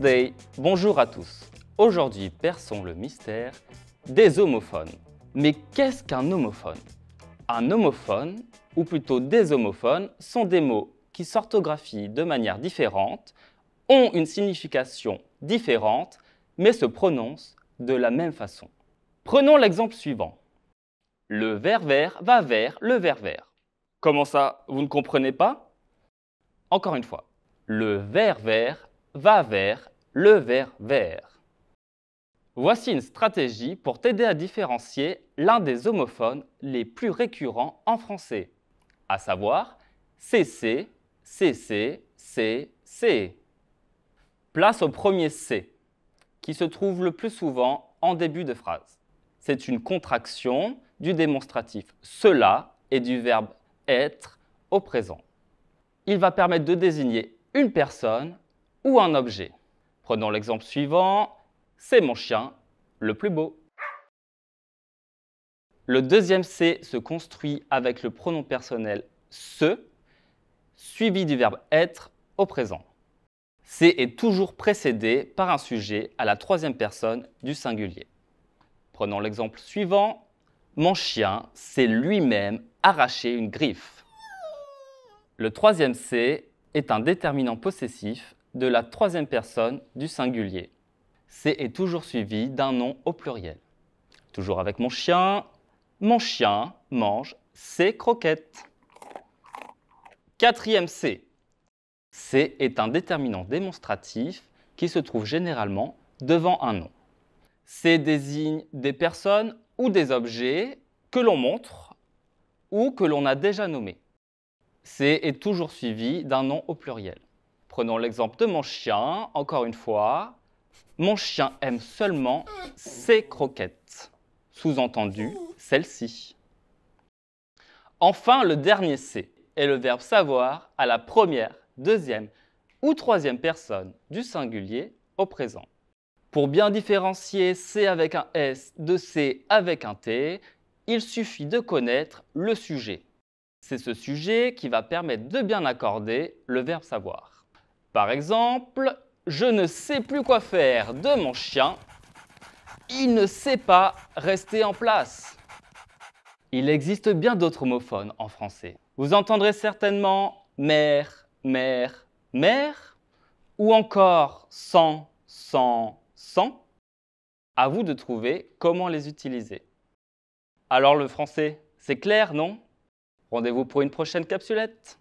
Day, bonjour à tous. Aujourd'hui, perçons le mystère des homophones. Mais qu'est-ce qu'un homophone? Un homophone, ou plutôt des homophones, sont des mots qui s'orthographient de manière différente, ont une signification différente, mais se prononcent de la même façon. Prenons l'exemple suivant. Le ver vert va vers le ver vert. Comment ça, vous ne comprenez pas? Encore une fois. Le ver vert va vers le ver vert. Voici une stratégie pour t'aider à différencier l'un des homophones les plus récurrents en français, à savoir CC, CC, C, C. Place au premier C, qui se trouve le plus souvent en début de phrase. C'est une contraction du démonstratif cela et du verbe être au présent. Il va permettre de désigner une personne ou un objet. Prenons l'exemple suivant, c'est mon chien le plus beau. Le deuxième C se construit avec le pronom personnel ce, suivi du verbe être au présent. C est toujours précédé par un sujet à la troisième personne du singulier. Prenons l'exemple suivant, mon chien s'est lui-même arraché une griffe. Le troisième C est un déterminant possessif de la troisième personne du singulier. C est toujours suivi d'un nom au pluriel. Toujours avec mon chien mange ses croquettes. Quatrième C. C est un déterminant démonstratif qui se trouve généralement devant un nom. C désigne des personnes ou des objets que l'on montre ou que l'on a déjà nommés. C est toujours suivi d'un nom au pluriel. Prenons l'exemple de mon chien, encore une fois. Mon chien aime seulement ses croquettes. Sous-entendu, celle-ci. Enfin, le dernier C est le verbe savoir à la première, deuxième ou troisième personne du singulier au présent. Pour bien différencier C avec un S de C avec un T, il suffit de connaître le sujet. C'est ce sujet qui va permettre de bien accorder le verbe savoir. Par exemple, je ne sais plus quoi faire de mon chien. Il ne sait pas rester en place. Il existe bien d'autres homophones en français. Vous entendrez certainement mère, mère, mère, ou encore sans, sans, sans. À vous de trouver comment les utiliser. Alors le français, c'est clair, non? Rendez-vous pour une prochaine capsulette.